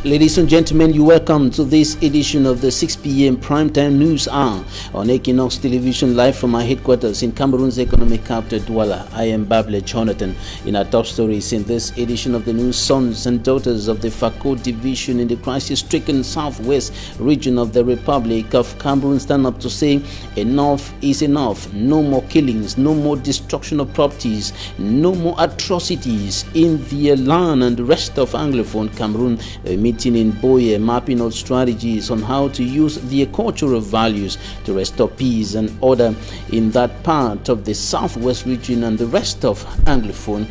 Ladies and gentlemen, you welcome to this edition of the 6 p.m. primetime news hour on Equinoxe television, live from our headquarters in Cameroon's economic capital, Douala. I am Bable Jonathan. In our top stories in this edition of the news, sons and daughters of the Fako division in the crisis-stricken southwest region of the Republic of Cameroon stand up to say enough is enough. No more killings, no more destruction of properties, no more atrocities in their land and the rest of Anglophone Cameroon. Meeting in Boye, mapping out strategies on how to use their cultural values to restore peace and order in that part of the southwest region and the rest of Anglophone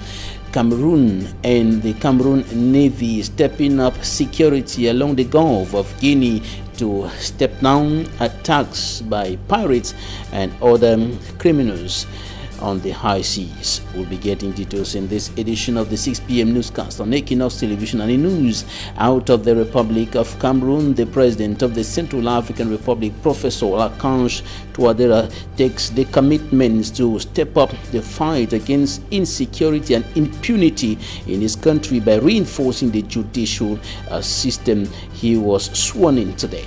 Cameroon. And the Cameroon Navy stepping up security along the Gulf of Guinea to step down attacks by pirates and other criminals on the high seas. We'll be getting details in this edition of the 6 p.m. newscast on Equinoxe television. And in news out of the Republic of Cameroon, the president of the Central African Republic, Professor Archange Touadera, takes the commitments to step up the fight against insecurity and impunity in his country by reinforcing the judicial system. He was sworn in today.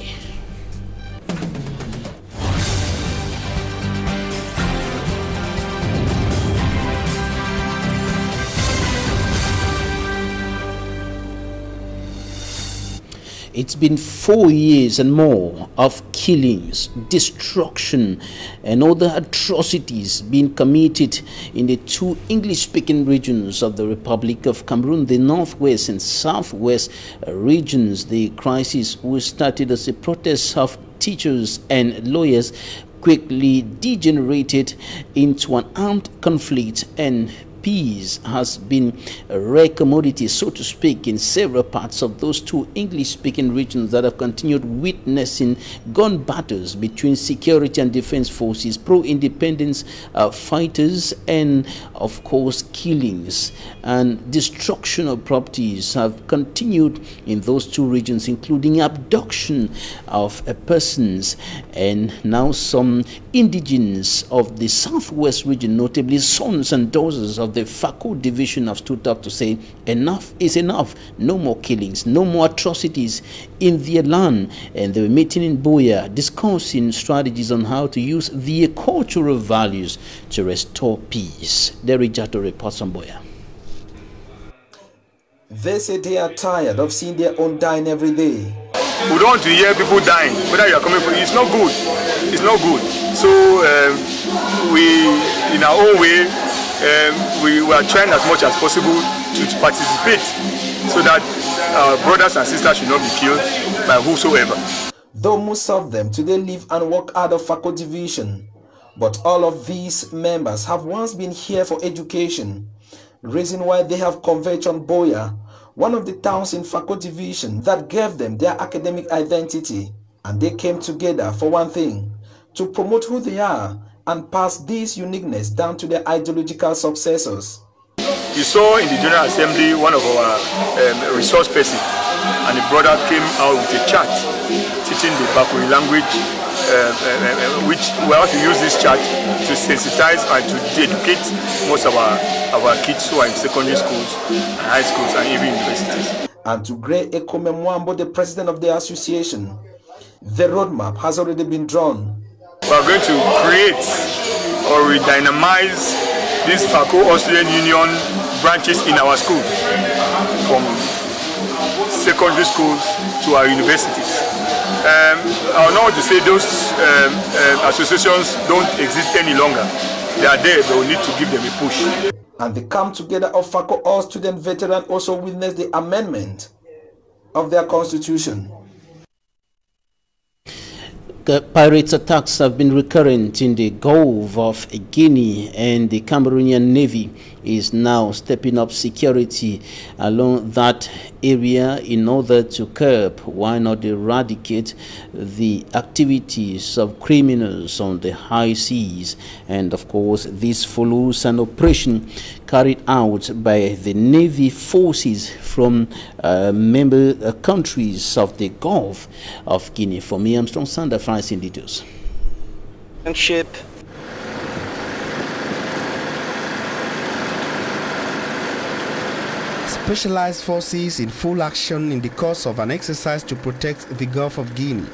It's been 4 years and more of killings, destruction, and other atrocities being committed in the two English-speaking regions of the Republic of Cameroon, the northwest and southwest regions. The crisis, which started as a protest of teachers and lawyers, quickly degenerated into an armed conflict, and peace has been a rare commodity, so to speak, in several parts of those two English-speaking regions that have continued witnessing gun battles between security and defense forces, pro-independence fighters, and of course killings and destruction of properties have continued in those two regions, including abduction of persons. And now some indigenes of the southwest region, notably sons and daughters of the Fako division, have stood up to say enough is enough. No more killings, no more atrocities in their land. And they were meeting in Boya, discussing strategies on how to use their cultural values to restore peace. Derijato reports on Boya. They say they are tired of seeing their own dying every day. We don't want to hear people dying, whether you are coming from. It's not good. It's not good. So we, in our own way, we are trying as much as possible to participate so that our brothers and sisters should not be killed by whosoever. Though most of them today live and work out of Fako division, but all of these members have once been here for education, reason why they have converged on Boya, one of the towns in Fako division that gave them their academic identity. And they came together for one thing, to promote who they are and pass this uniqueness down to their ideological successors. You saw in the General Assembly one of our resource persons, and the brother came out with a chart teaching the Bakuri language, which we have to use this chart to sensitize and to educate most of our kids who are in secondary schools, and high schools, and even universities. And to Grey Ekomemwambo, the president of the association, the roadmap has already been drawn. We are going to create or redynamize these Fako Australian Union branches in our schools, from secondary schools to our universities. I don't want to say those associations don't exist any longer. They are there, but we need to give them a push. And the come together of Fako All Student Veteran also witnessed the amendment of their constitution. Pirates attacks have been recurrent in the Gulf of Guinea, and the Cameroonian Navy is now stepping up security along that area in order to curb, why not eradicate, the activities of criminals on the high seas. And of course, this follows an operation carried out by the Navy forces from member countries of the Gulf of Guinea. For me, I'm Strong Sander, France in details. Ship. Specialized forces in full action in the course of an exercise to protect the Gulf of Guinea.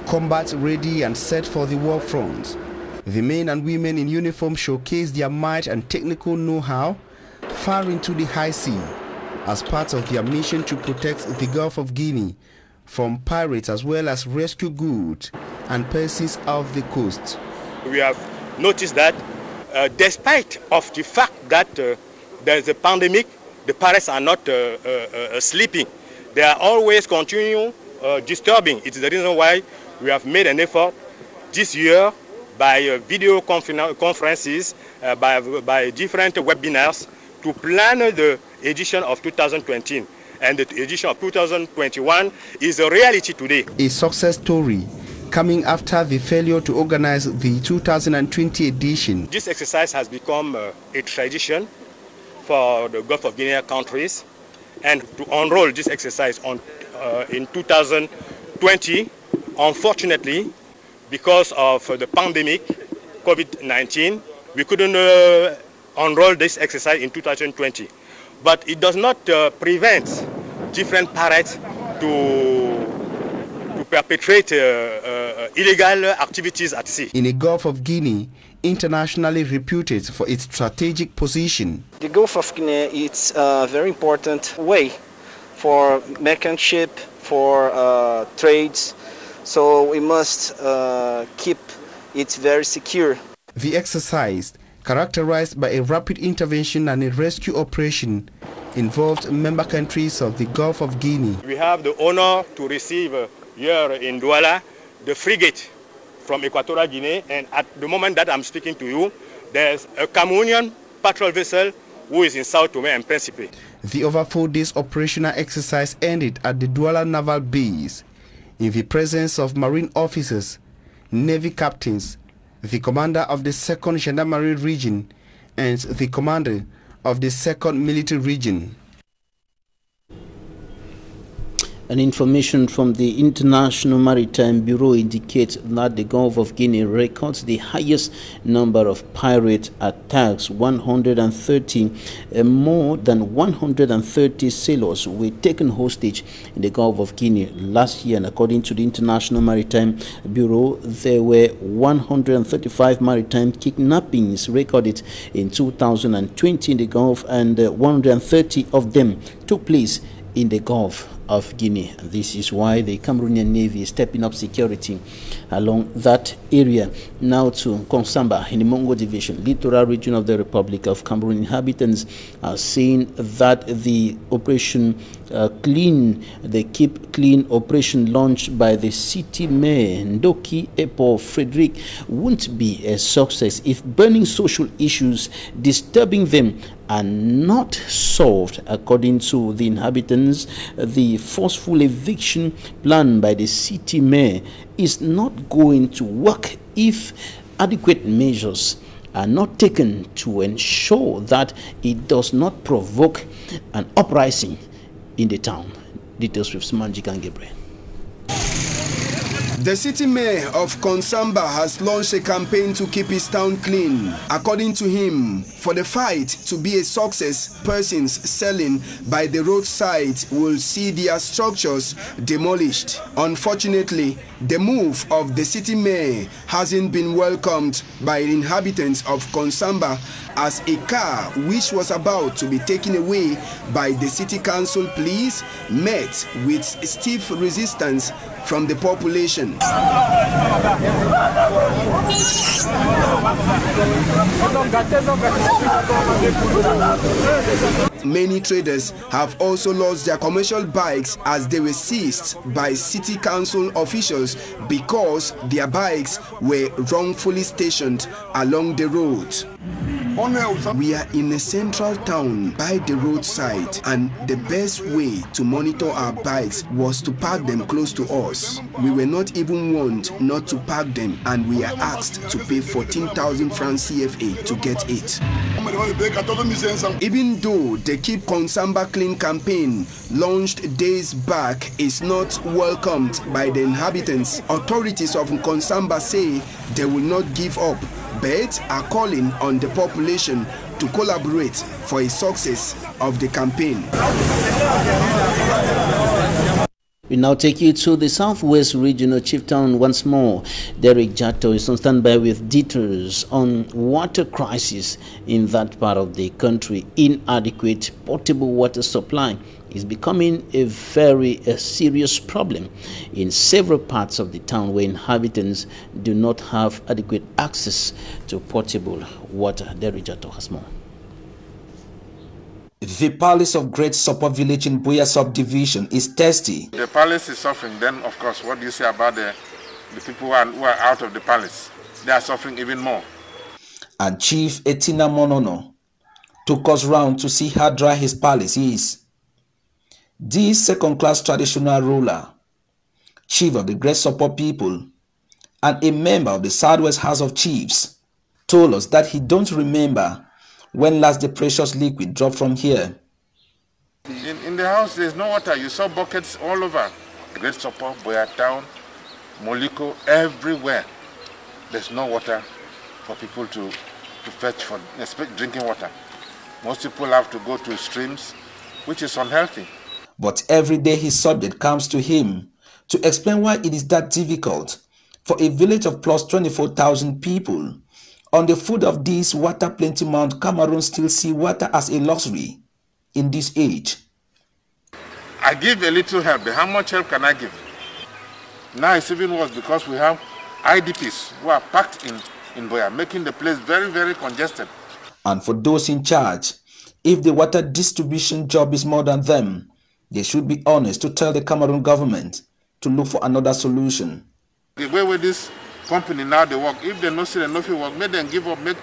Combat ready and set for the war front. The men and women in uniform showcase their might and technical know-how far into the high sea as part of their mission to protect the Gulf of Guinea from pirates as well as rescue goods and persons off the coast. We have noticed that despite of the fact that there is a pandemic, the pirates are not sleeping. They are always continuing disturbing. It is the reason why we have made an effort this year by video conferences, by different webinars to plan the edition of 2020. And the edition of 2021 is a reality today. A success story coming after the failure to organize the 2020 edition. This exercise has become a tradition for the Gulf of Guinea countries, and to enroll this exercise in 2020, unfortunately, because of the pandemic, COVID-19, we couldn't enroll this exercise in 2020. But it does not prevent different pirates to perpetrate illegal activities at sea. In the Gulf of Guinea, internationally reputed for its strategic position. The Gulf of Guinea is a very important way for merchant ship, for trades, so we must keep it very secure. The exercise, characterized by a rapid intervention and a rescue operation, involved member countries of the Gulf of Guinea. We have the honor to receive here in Douala the frigate from Equatorial Guinea, and at the moment that I'm speaking to you, there's a Cameroonian patrol vessel who is in Sao Tome and Principe. The over 4 days operational exercise ended at the Douala Naval Base in the presence of Marine officers, Navy captains, the commander of the 2nd Gendarmerie Region, and the commander of the 2nd Military Region. An information from the International Maritime Bureau indicates that the Gulf of Guinea records the highest number of pirate attacks, 130. More than 130 sailors were taken hostage in the Gulf of Guinea last year, and according to the International Maritime Bureau, there were 135 maritime kidnappings recorded in 2020 in the Gulf, and 130 of them took place in the Gulf of Guinea. This is why the Cameroonian Navy is stepping up security along that area. Now to Konsamba in the Mongo Division, littoral region of the Republic of Cameroon. Inhabitants are saying that the operation the Keep Clean operation launched by the city mayor Ndoki Epo Frederick won't be a success if burning social issues disturbing them are not solved. According to the inhabitants, the forceful eviction plan by the city mayor is not going to work if adequate measures are not taken to ensure that it does not provoke an uprising in the town. Details with Smanjik and Gabriel. The city mayor of Konsamba has launched a campaign to keep his town clean. According to him, for the fight to be a success, persons selling by the roadside will see their structures demolished. Unfortunately, the move of the city mayor hasn't been welcomed by the inhabitants of Konsamba, as a car which was about to be taken away by the city council police met with stiff resistance from the population. Many traders have also lost their commercial bikes as they were seized by city council officials because their bikes were wrongfully stationed along the road. We are in a central town by the roadside, and the best way to monitor our bikes was to park them close to us. We were not even warned not to park them, and we are asked to pay 14,000 francs CFA to get it. Even though the Keep Konsamba Clean campaign launched days back is not welcomed by the inhabitants, authorities of Konsamba say they will not give up, but are calling on the population to collaborate for a success of the campaign. We now take you to the Southwest Regional Chieftain once more. Derek Jato is on standby with details on water crisis in that part of the country. Inadequate potable water supply is becoming a very serious problem in several parts of the town where inhabitants do not have adequate access to potable water. Derek Jato has more. The palace of Great Support Village in Buea subdivision is thirsty. The palace is suffering. Then, of course, what do you say about the people who are out of the palace? They are suffering even more. And Chief Etina Monono took us round to see how dry his palace is. This second-class traditional ruler, chief of the Great Support people, and a member of the Southwest House of Chiefs, told us that he don't remember when last the precious liquid dropped from here. In the house, there's no water. You saw buckets all over. Great Support, Buea Town, Moliko, everywhere. There's no water for people to fetch for drinking water. Most people have to go to streams, which is unhealthy. But every day his subject comes to him to explain why it is that difficult for a village of plus 24,000 people on the foot of this water plenty Mount Cameroon still see water as a luxury in this age. I give a little help, but how much help can I give? Now it's even worse because we have IDPs who are packed in Buea, making the place very, very congested. And for those in charge, if the water distribution job is more than them, they should be honest to tell the Cameroon government to look for another solution. The way with this company now they work, if they don't see enough work, make them give up, make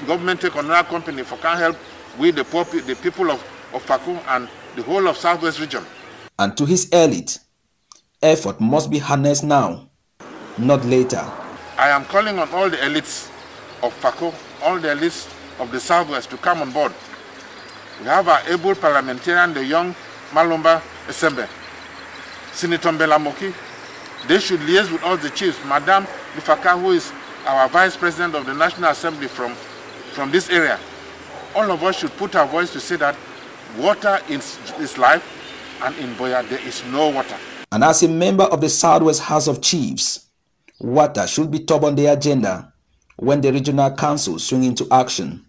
government take another company for can help with the poor, the people of Fakum and the whole of Southwest region. And to his elite, effort must be harnessed now, not later. I am calling on all the elites of Fakum, all the elites of the Southwest to come on board. We have our able parliamentarian, the young Malumba Esembe, Senator Mbelamoki. They should liaise with all the chiefs. Madame Lifaka, who is our vice president of the National Assembly from this area. All of us should put our voice to say that water is life, and in Buea there is no water. And as a member of the Southwest House of Chiefs, water should be top on the agenda when the regional council swing into action.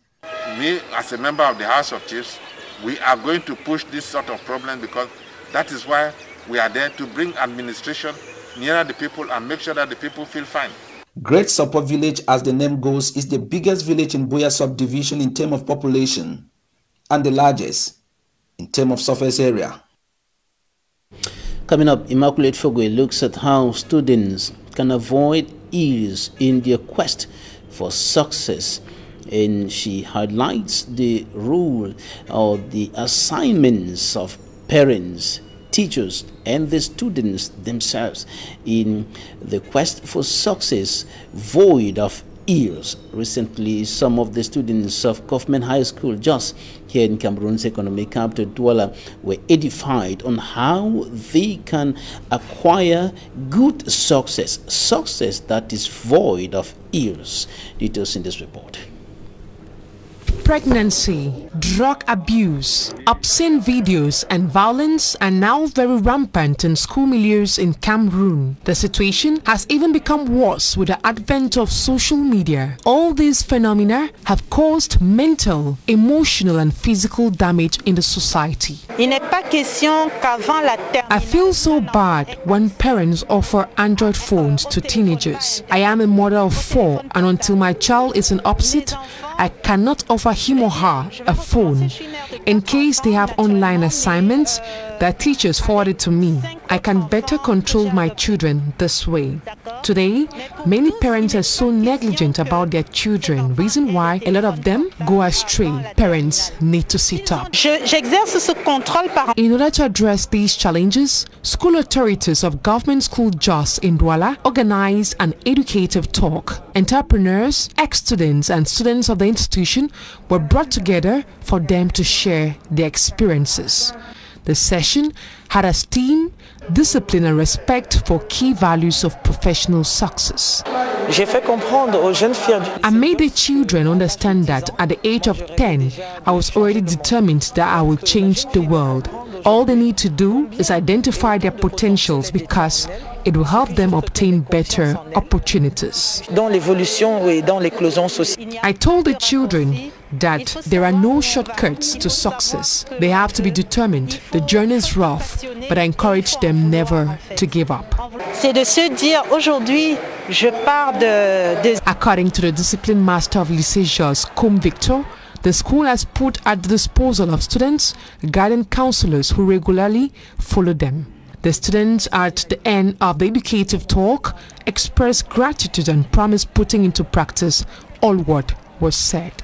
Me, as a member of the House of Chiefs, we are going to push this sort of problem because that is why we are there to bring administration nearer the people and make sure that the people feel fine. Great Support Village, as the name goes, is the biggest village in Buea subdivision in terms of population and the largest in terms of surface area. Coming up, Immaculate Fogwe looks at how students can avoid ease in their quest for success, and she highlights the role or the assignments of parents, teachers, and the students themselves in the quest for success void of ears. Recently, some of the students of Kaufman High School, just here in Cameroon's economic capital, Douala, were edified on how they can acquire good success that is void of ears. Details in this report. Pregnancy, drug abuse, obscene videos and violence are now very rampant in school milieus in Cameroon. The situation has even become worse with the advent of social media. All these phenomena have caused mental, emotional and physical damage in the society. I feel so bad when parents offer Android phones to teenagers. I am a mother of 4, and until my child is in opposite, I cannot offer him or her a phone. In case they have online assignments that teachers forwarded to me, I can better control my children this way. Today, many parents are so negligent about their children, reason why a lot of them go astray. Parents need to sit up. In order to address these challenges, school authorities of Government School Jos in Douala organized an educative talk. Entrepreneurs, ex-students and students of the institution were brought together for them to share their experiences. The session had as theme discipline and respect for key values of professional success. I made the children understand that at the age of 10, I was already determined that I will change the world. All they need to do is identify their potentials because it will help them obtain better opportunities. I told the children that there are no shortcuts to success. They have to be determined. The journey is rough, but I encourage them never to give up. According to the discipline master of Lycée Jos, Comme Victor, the school has put at the disposal of students guidance counselors who regularly follow them. The students at the end of the educative talk expressed gratitude and promised putting into practice all what was said.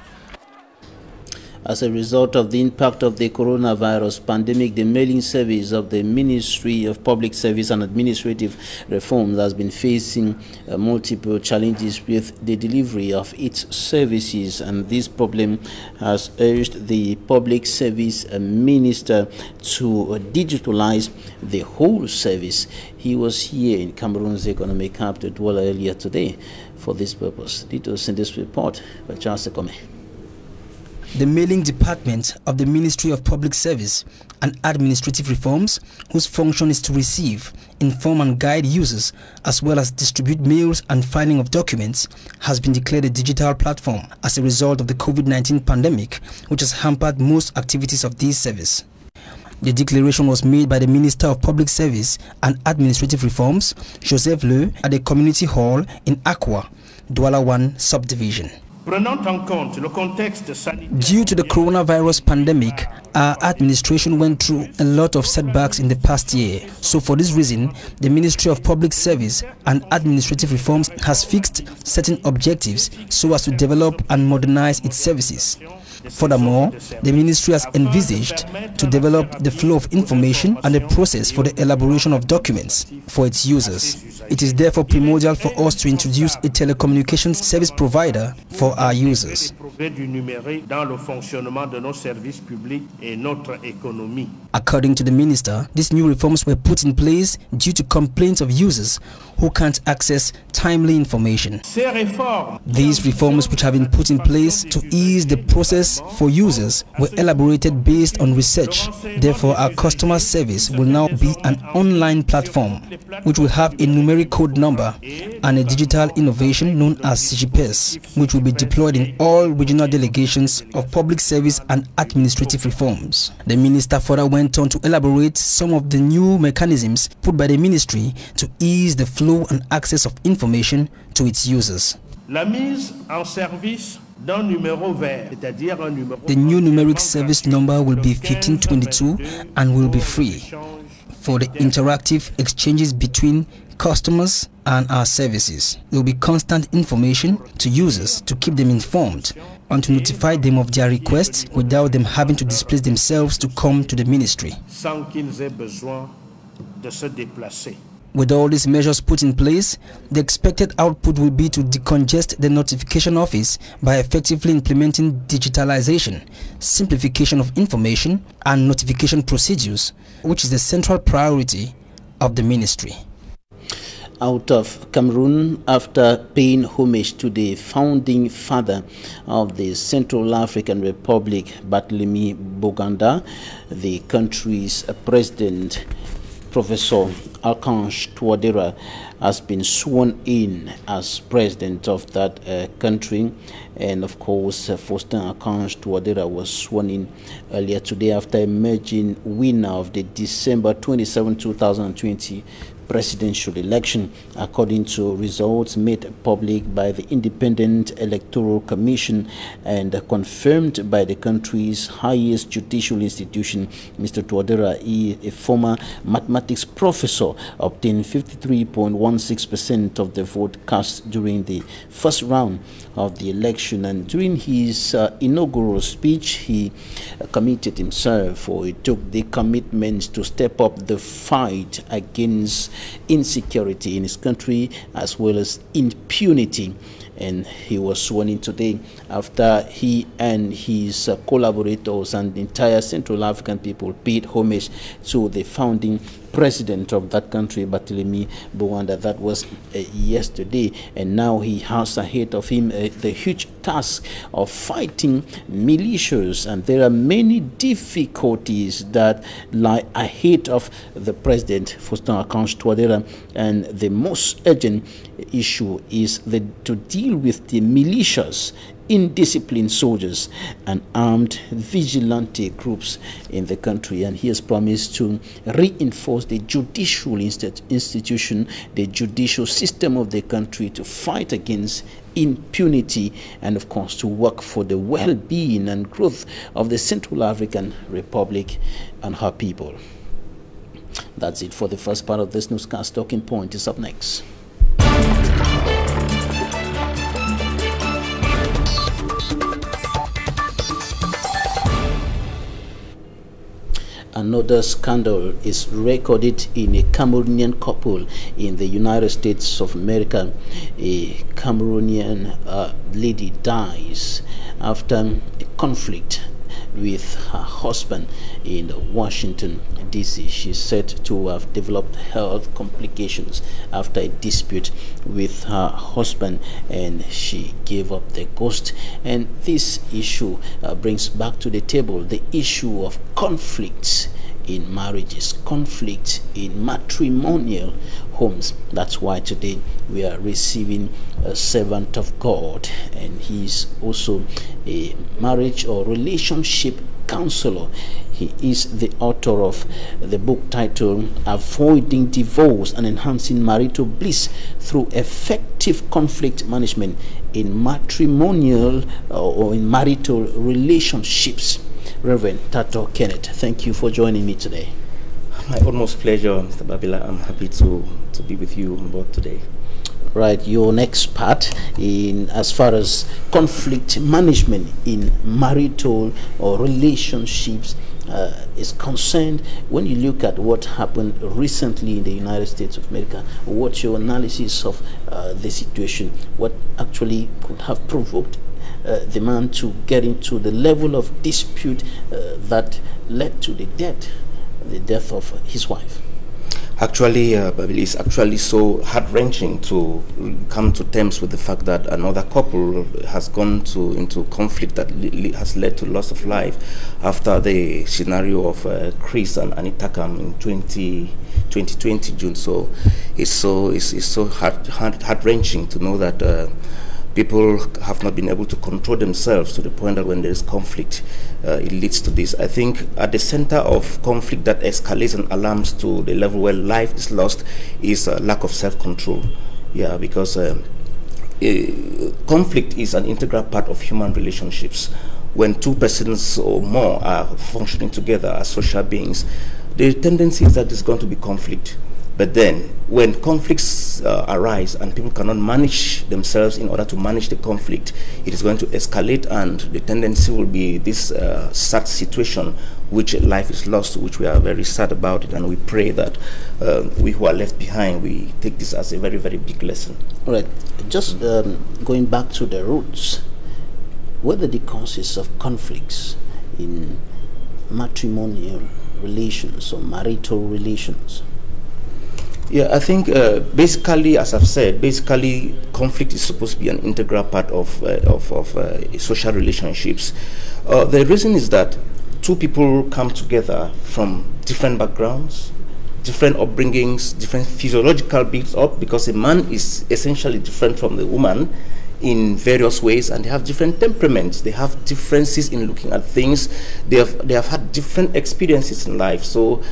As a result of the impact of the coronavirus pandemic, the mailing service of the Ministry of Public Service and Administrative Reforms has been facing multiple challenges with the delivery of its services, and this problem has urged the Public Service Minister to digitalize the whole service. He was here in Cameroon's economic capital Douala earlier today for this purpose. Details in this report by Charles Kamer. The mailing department of the Ministry of Public Service and Administrative Reforms, whose function is to receive, inform and guide users as well as distribute mails and filing of documents, has been declared a digital platform as a result of the COVID-19 pandemic, which has hampered most activities of this service. The declaration was made by the Minister of Public Service and Administrative Reforms, Joseph Le, at the Community Hall in Akwa, Douala 1 Subdivision. Due to the coronavirus pandemic, our administration went through a lot of setbacks in the past year. So for this reason, the Ministry of Public Service and Administrative Reforms has fixed certain objectives so as to develop and modernize its services. Furthermore, the ministry has envisaged to develop the flow of information and the process for the elaboration of documents for its users. It is therefore primordial for us to introduce a telecommunications service provider for our users. According to the minister, these new reforms were put in place due to complaints of users who can't access timely information. These reforms, which have been put in place to ease the process for users, were elaborated based on research. Therefore, our customer service will now be an online platform which will have a numeric code number and a digital innovation known as CGPS, which will be deployed in all regional delegations of public service and administrative reforms. The minister further went on to elaborate some of the new mechanisms put by the ministry to ease the flow and access of information to its users. The new numeric service number will be 1522 and will be free for the interactive exchanges between customers and our services. There will be constant information to users to keep them informed and to notify them of their requests without them having to displace themselves to come to the ministry. With all these measures put in place, the expected output will be to decongest the notification office by effectively implementing digitalization, simplification of information and notification procedures, which is the central priority of the ministry. Out of Cameroon, after paying homage to the founding father of the Central African Republic, Barthélemy Boganda, the country's president, Professor Archange Touadéra, has been sworn in as president of that country. And of course, Faustin Archange Touadéra was sworn in earlier today after emerging winner of the December 27, 2020 presidential election, according to results made public by the Independent Electoral Commission and confirmed by the country's highest judicial institution. Mr. Touadéra, a former mathematics professor, obtained 53.16% of the vote cast during the first round of the election, and during his inaugural speech he committed himself, or he took the commitment to step up the fight against insecurity in his country as well as impunity and he was sworn in today after he and his collaborators and the entire Central African people paid homage to the founding president of that country, Barthélemy Bowanda. That was yesterday, and now he has ahead of him the huge task of fighting militias, and there are many difficulties that lie ahead of the president, Faustin Archange Touadéra, and the most urgent issue is to deal with the militias, indisciplined soldiers and armed vigilante groups in the country. And he has promised to reinforce the judicial institution, the judicial system of the country, to fight against impunity and of course to work for the well-being and growth of the Central African Republic and her people. That's it for the first part of this newscast. Talking Point is up next. Another scandal is recorded in a Cameroonian couple in the United States of America. A Cameroonian lady dies after a conflict with her husband in Washington, D.C. She's said to have developed health complications after a dispute with her husband, and she gave up the ghost. And this issue brings back to the table the issue of conflicts in marriages, conflict in matrimonial homes. That's why today we are receiving a servant of God, and he's also a marriage or relationship counselor. He is the author of the book titled Avoiding Divorce and Enhancing Marital Bliss Through Effective Conflict Management in Matrimonial or in Marital Relationships. Reverend Tato Kenneth, thank you for joining me today. My utmost pleasure, Mr. Babila. I'm happy to be with you on board today. Right, you're an expert in as far as conflict management in marital or relationships is concerned. When you look at what happened recently in the United States of America, what's your analysis of the situation? What actually could have provoked the man to get into the level of dispute that led to the death of his wife? Actually, it's actually so heart-wrenching to come to terms with the fact that another couple has gone into conflict that has led to loss of life after the scenario of Crise and Anitakam in 2020 June. So it's so heart-wrenching to know that people have not been able to control themselves to the point that when there is conflict, it leads to this. I think at the center of conflict that escalates and alarms to the level where life is lost is a lack of self-control. Yeah, because conflict is an integral part of human relationships. When two persons or more are functioning together as social beings, the tendency is that there's going to be conflict. But then, when conflicts arise and people cannot manage themselves in order to manage the conflict, it is going to escalate, and the tendency will be this sad situation, which life is lost, which we are very sad about it, and we pray that we who are left behind, we take this as a very, very big lesson. All right, just going back to the roots, what are the causes of conflicts in matrimonial relations or marital relations? Yeah, I think basically, as I've said, basically conflict is supposed to be an integral part of social relationships. The reason is that two people come together from different backgrounds, different upbringings, different physiological build-up, because a man is essentially different from the woman in various ways, and they have different temperaments, they have differences in looking at things, they have had different experiences in life. So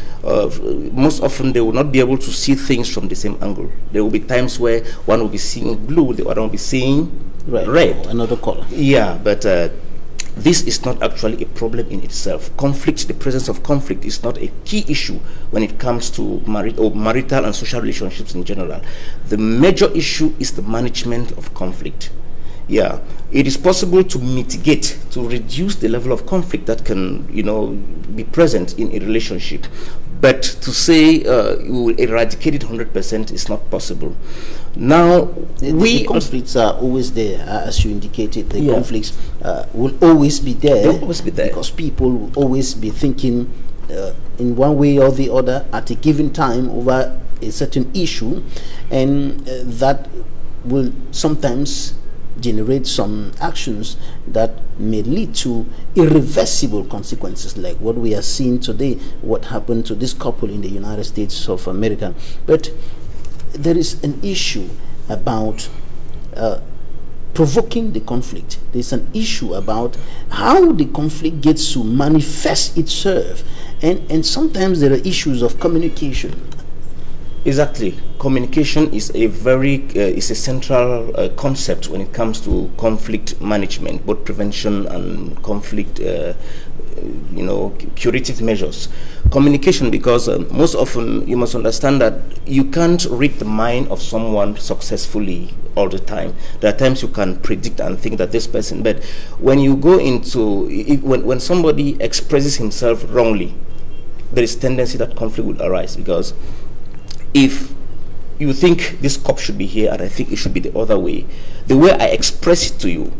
most often they will not be able to see things from the same angle. There will be times where one will be seeing blue, the other will be seeing red, another color. Yeah, but this is not actually a problem in itself. Conflict, the presence of conflict, is not a key issue when it comes to marital and social relationships in general. The major issue is the management of conflict. Yeah, it is possible to mitigate, to reduce the level of conflict that can, be present in a relationship But to say we will eradicate it 100% is not possible. Now, the conflicts are always there, as you indicated. The conflicts will always be there. They'll always be there. Because people will always be thinking in one way or the other at a given time over a certain issue, and that will sometimes generate some actions that may lead to irreversible consequences, like what we are seeing today, what happened to this couple in the United States of America. But there is an issue about provoking the conflict. There's an issue about how the conflict gets to manifest itself, and sometimes there are issues of communication. Exactly. Communication is a is a central concept when it comes to conflict management, both prevention and conflict, curative measures. Communication, because most often you must understand that you can't read the mind of someone successfully all the time. There are times you can predict and think that this person, but when you go into, when somebody expresses himself wrongly, there is tendency that conflict will arise, because if you think this cup should be here and I think it should be the other way, the way I express it to you,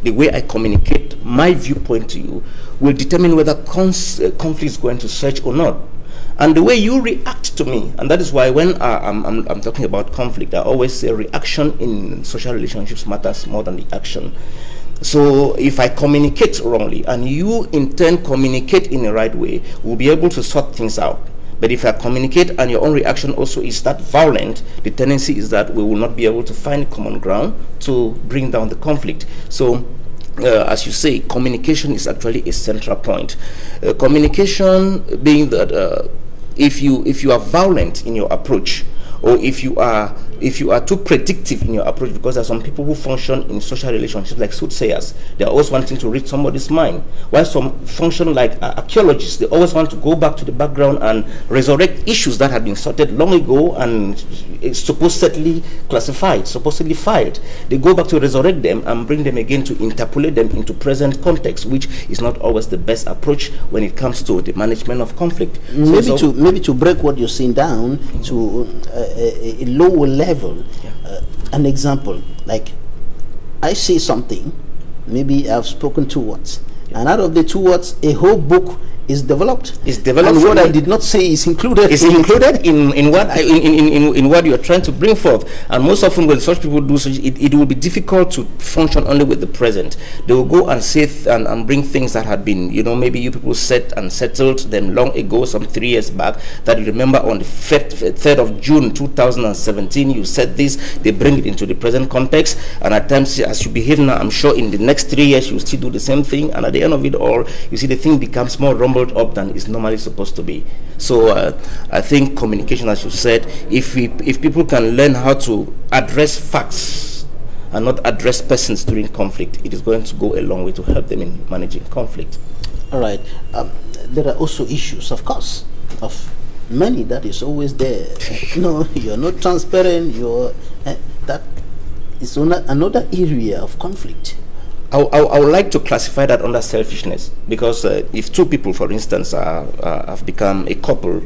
the way I communicate my viewpoint to you, will determine whether conflict is going to surge or not. And the way you react to me, and that is why when I'm talking about conflict, I always say reaction in social relationships matters more than the action. So if I communicate wrongly and you in turn communicate in the right way, we'll be able to sort things out. But if I communicate and your own reaction also is that violent, the tendency is that we will not be able to find common ground to bring down the conflict. So as you say, communication is actually a central point. Communication being that if you are violent in your approach, or if you are too predictive in your approach, because there are some people who function in social relationships like soothsayers. They're always wanting to read somebody's mind, while some function like archaeologists. They always want to go back to the background and resurrect issues that had been sorted long ago and supposedly classified, supposedly filed. They go back to resurrect them and bring them again to interpolate them into present context, which is not always the best approach when it comes to the management of conflict. Maybe to break what you're saying down to a lower level, an example, like I say something, maybe I've spoken 2 words, and out of the 2 words a whole book is developed. And what I did not say is included. It's included in what you are trying to bring forth. And most often when such people do such, it will be difficult to function only with the present. They will go and say and bring things that had been, maybe you people set and settled them long ago, some 3 years back, that you remember on the 3rd of June 2017 you said this. They bring it into the present context, and at times as you behave now, I'm sure in the next 3 years you still do the same thing, and at the end of it all, you see the thing becomes more rumbled up than it's normally supposed to be. So I think communication, as you said, if people can learn how to address facts and not address persons during conflict, it is going to go a long way to help them in managing conflict. All right. There are also issues, of course, of money that is always there. You're not transparent. That is another area of conflict. I would like to classify that under selfishness, because if 2 people, for instance, have become a couple,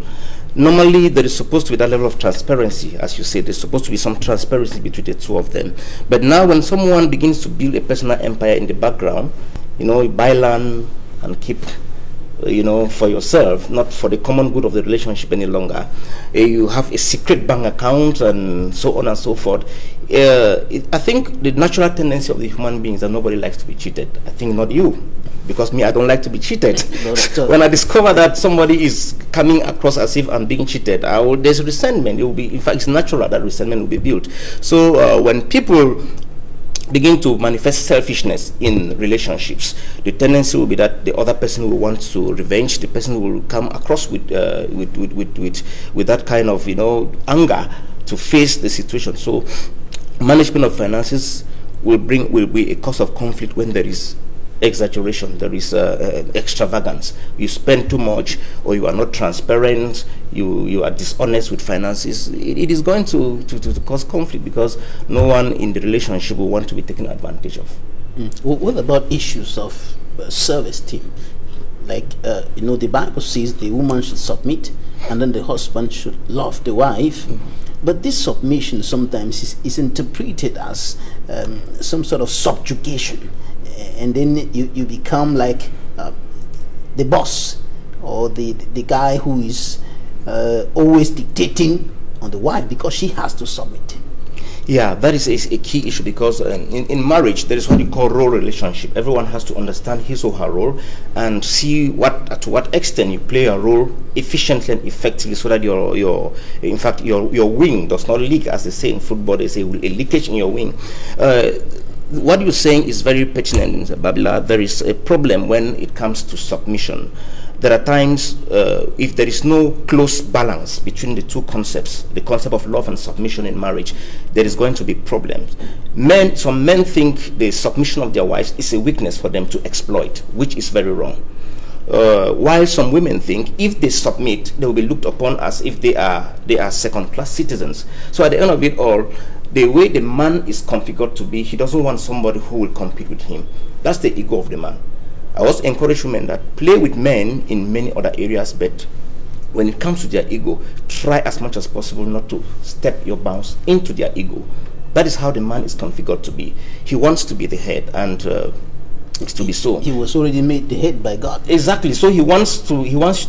normally there is supposed to be that level of transparency. As you say, there's supposed to be some transparency between the 2 of them. But now when someone begins to build a personal empire in the background, you buy land and keep for yourself, not for the common good of the relationship any longer. You have a secret bank account and so on and so forth. I think the natural tendency of the human beings is that nobody likes to be cheated. I think not you, because me, I don't like to be cheated. When I discover that somebody is coming across as if I'm being cheated, there's resentment. It will be, in fact, it's natural that resentment will be built. So when people begin to manifest selfishness in relationships, the tendency will be that the other person will want to revenge. The person will come across with that kind of anger to face the situation. So management of finances will be a cause of conflict when there is exaggeration, there is extravagance. You spend too much, or you are not transparent, you are dishonest with finances. It is going to cause conflict, because no one in the relationship will want to be taken advantage of. Well, what about issues of service team? like, you know, the Bible says the woman should submit, and then the husband should love the wife. But this submission sometimes is interpreted as some sort of subjugation, and then you become like the boss, or the guy who is always dictating on the wife because she has to submit. Yeah, that is a key issue, because in marriage there is what you call role relationship. Everyone has to understand his or her role and see to what extent you play a role efficiently and effectively, so that your wing does not leak, as they say in football. They say a leakage in your wing. What you're saying is very pertinent, Babila. There is a problem when it comes to submission. There are times, if there is no close balance between the two concepts, the concept of love and submission in marriage, there is going to be problems. Some men think the submission of their wives is a weakness for them to exploit, which is very wrong. While some women think if they submit, they will be looked upon as if they are second-class citizens. So at the end of it all, the way the man is configured to be, he doesn't want somebody who will compete with him. That's the ego of the man. I also encourage women that play with men in many other areas, but when it comes to their ego, try as much as possible not to step your bounds into their ego. That is how the man is configured to be. He wants to be the head, and it's to be so. He was already made the head by God. Exactly. So he wants to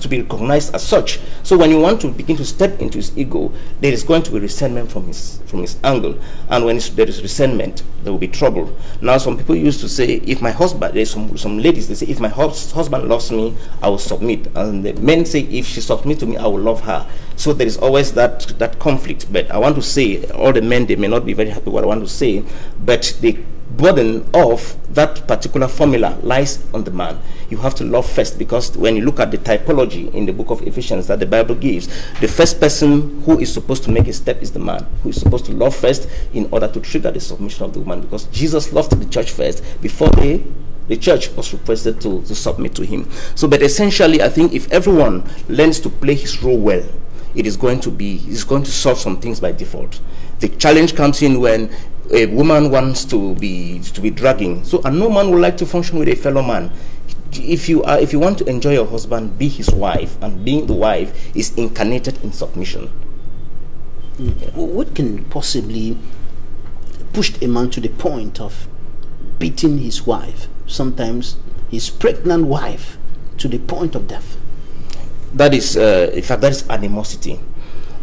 be recognized as such. So when you want to begin to step into his ego, there is going to be resentment from his angle, and when there is resentment, there will be trouble. Now, some people used to say, if my husband, there's some ladies, they say, if my husband loves me, I will submit, and the men say, if she submits to me, I will love her. So there is always that conflict. But I want to say, all the men, they may not be very happy with what I want to say, but the burden of that particular formula lies on the man. You have to love first, because when you look at the typology in the book of Ephesians that the Bible gives, the first person who is supposed to make a step is the man, who is supposed to love first in order to trigger the submission of the woman, because Jesus loved the church first before the church was requested to submit to him. So, but essentially, I think if everyone learns to play his role well, it's going to solve some things by default. The challenge comes in when a woman wants to be dragging. So, and no man would like to function with a fellow man. If you want to enjoy your husband, be his wife, and being the wife is incarnated in submission. What can possibly push a man to the point of beating his wife, sometimes his pregnant wife, to the point of death? That is, in fact, that is animosity.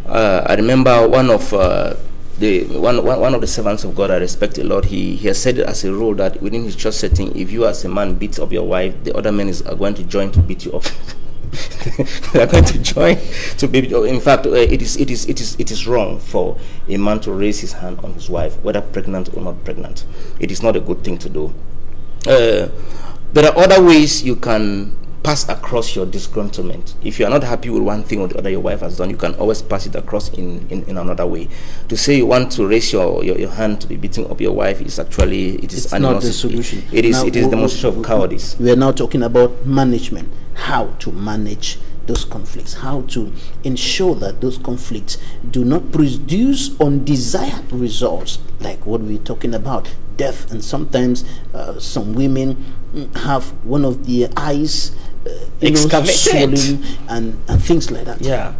I remember one of the servants of God I respect a lot. He has said it as a rule that within his church setting, if you as a man beats up your wife, the other men are going to join to beat you up. They are going to join to beat you up. In fact, it is wrong for a man to raise his hand on his wife, whether pregnant or not pregnant. It is not a good thing to do. There are other ways you can pass across your disgruntlement. If you are not happy with one thing or the other your wife has done, you can always pass it across in another way. To say you want to raise your hand to be beating up your wife is actually, it's not the solution. It is demonstration of cowardice. We are now talking about management, how to manage those conflicts, how to ensure that those conflicts do not produce undesired results, like what we're talking about, death. And sometimes some women have one of their eyes swollen and things like that. Yeah,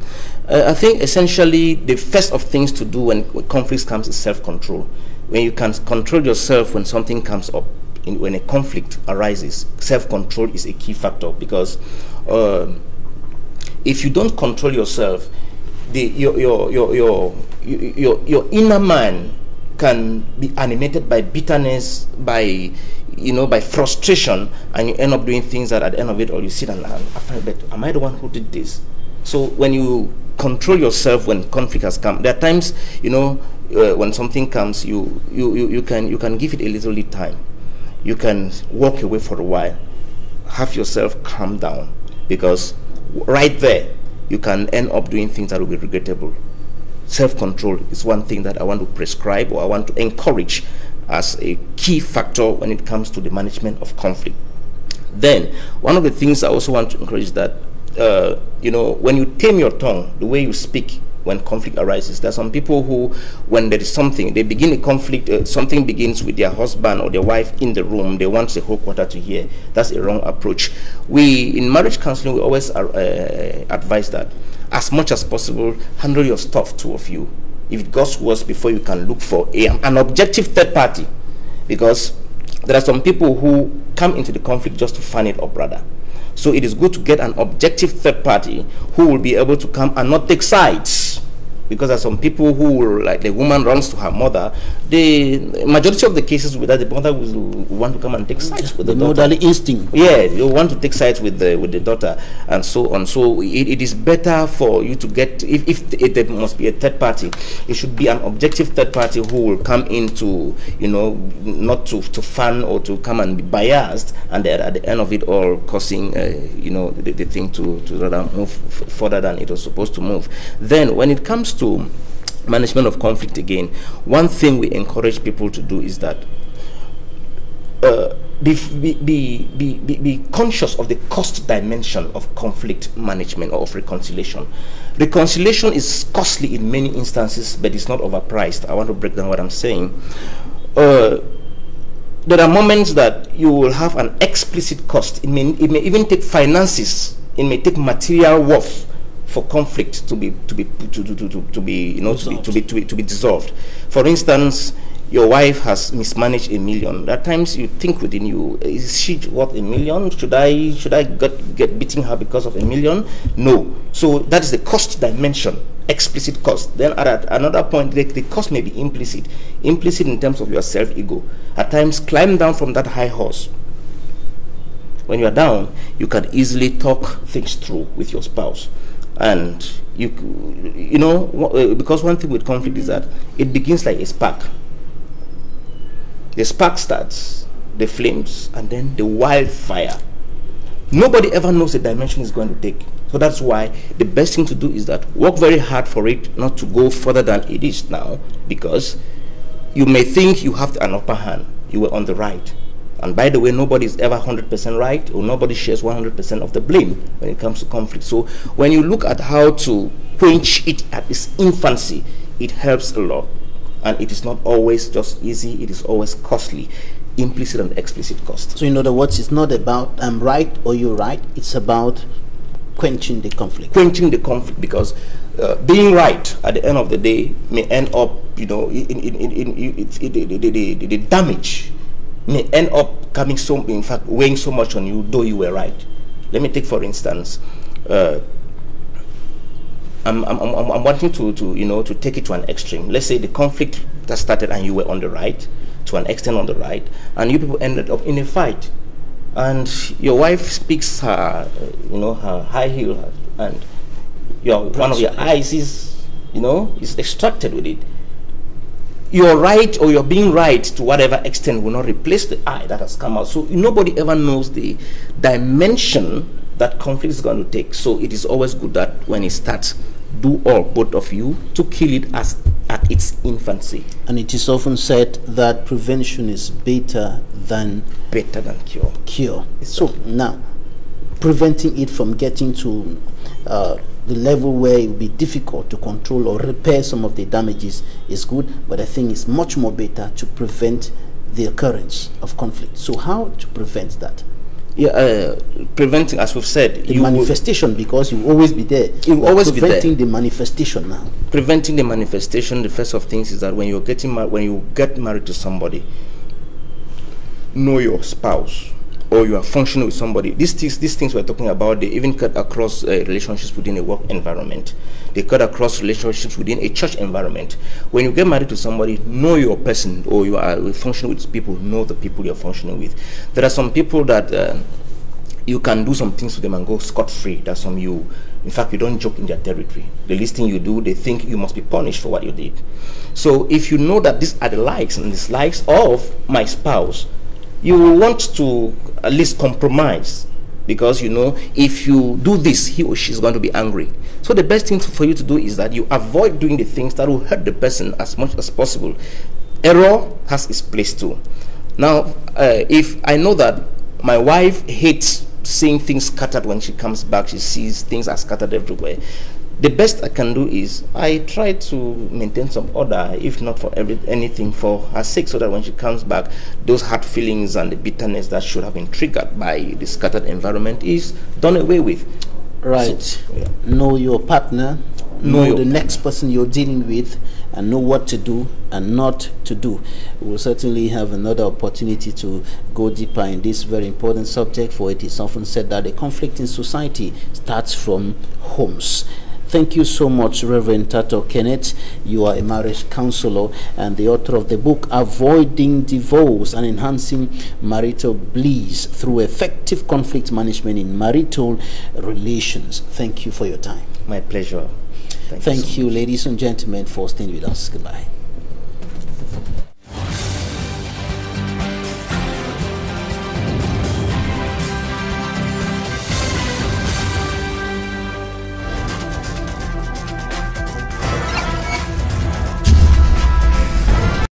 I think essentially the first of things to do when conflicts comes is self-control. When you can control yourself when something comes up, when a conflict arises, self-control is a key factor, because if you don't control yourself, your inner man can be animated by bitterness, by frustration, and you end up doing things that at the end of it all you sit and am I the one who did this? So when you control yourself when conflict has come, there are times when something comes, you can give it a little bit time. You can walk away for a while, have yourself calm down, because right there you can end up doing things that will be regrettable. Self-control is one thing that I want to prescribe, or I want to encourage as a key factor when it comes to the management of conflict. Then, one of the things I also want to encourage is that, when you tame your tongue, the way you speak when conflict arises. There are some people who, when there is something, they begin a conflict, something begins with their husband or their wife in the room, they want the whole quarter to hear. That's a wrong approach. We, in marriage counseling, we always advise that, as much as possible, handle your stuff, two of you. If it goes worse, before you can look for an objective third party. Because there are some people who come into the conflict just to fan it up, rather. So it is good to get an objective third party who will be able to come and not take sides. Because there are some people who will, like the woman runs to her mother, the majority of the cases with that, the mother will want to come and take sides with the daughter. Motherly instinct. Yeah, you want to take sides with the daughter and so on. So it is better for you to get, if there must be a third party, it should be an objective third party who will come into, you know, not to fan or to come and be biased, and at the end of it all causing, you know, the thing to rather move further than it was supposed to move. Then when it comes to management of conflict, again, one thing we encourage people to do is that be conscious of the cost dimension of conflict management or of reconciliation. Reconciliation is costly in many instances, but it's not overpriced. I want to break down what I'm saying. There are moments that you will have an explicit cost. It may even take finances. It may take material worth for conflict to be dissolved. For instance, your wife has mismanaged $1 million. At times you think within you, is she worth $1 million? Should I get beating her because of $1 million? No. So that is the cost dimension, explicit cost. Then at another point, the cost may be implicit in terms of your self-ego. At times, climb down from that high horse. When you are down, you can easily talk things through with your spouse. And you know, because one thing with conflict is that it begins like a spark. The spark starts, the flames, and then the wildfire. Nobody ever knows the dimension it's going to take. So that's why the best thing to do is that work very hard for it not to go further than it is now, because you may think you have an upper hand, you were on the right. And by the way, nobody is ever 100% right, or nobody shares 100% of the blame when it comes to conflict. So when you look at how to quench it at its infancy, it helps a lot. And it is not always just easy, it is always costly, implicit and explicit cost. So in other words, it's not about I'm right or you're right, it's about quenching the conflict. Quenching the conflict, because being right at the end of the day may end up, you know, the damage may end up coming in fact weighing so much on you, though you were right. Let me take for instance, I'm wanting to take it to an extreme. Let's say the conflict that started and you were on the right, to an extent on the right, and you people ended up in a fight, and your wife speaks her, her high heel, and one of your eyes is, is extracted with it. Your right or your being right to whatever extent will not replace the eye that has come out. So nobody ever knows the dimension that conflict is going to take. So it is always good that when it starts, do all, both of you, to kill it at its infancy. And it is often said that prevention is better than cure. So now, preventing it from getting to the level where it will be difficult to control or repair some of the damages is good, but I think it's much more better to prevent the occurrence of conflict. So how to prevent that? Yeah, preventing, as we've said, the manifestation, because you will always be there. You will always be there. Preventing the manifestation now. Preventing the manifestation, the first of things is that when you're when you get married to somebody, know your spouse, or you are functioning with somebody. These things we're talking about, they even cut across relationships within a work environment. They cut across relationships within a church environment. When you get married to somebody, know your person, or you are functioning with people, know the people you're functioning with. There are some people that you can do some things to them and go scot-free. There's some in fact, you don't joke in their territory. The least thing you do, they think you must be punished for what you did. So if you know that these are the likes and dislikes of my spouse, you will want to at least compromise, because if you do this, he or she is going to be angry. So the best thing for you to do is that you avoid doing the things that will hurt the person as much as possible. Error has its place too. Now, if I know that my wife hates seeing things scattered when she comes back, she sees things are scattered everywhere, The best I can do is I try to maintain some order, if not for anything, for her sake, so that when she comes back, those hard feelings and the bitterness that should have been triggered by the scattered environment is done away with. Right. So, yeah. Know your partner, know the next person you're dealing with, and know what to do and not to do. We will certainly have another opportunity to go deeper in this very important subject, for it is often said that the conflict in society starts from homes. Thank you so much, Reverend Tato Kenneth. You are a marriage counselor and the author of the book Avoiding Divorce and Enhancing Marital Bliss Through Effective Conflict Management in Marital Relations. Thank you for your time. My pleasure. Thank you, ladies and gentlemen, for staying with us. Goodbye.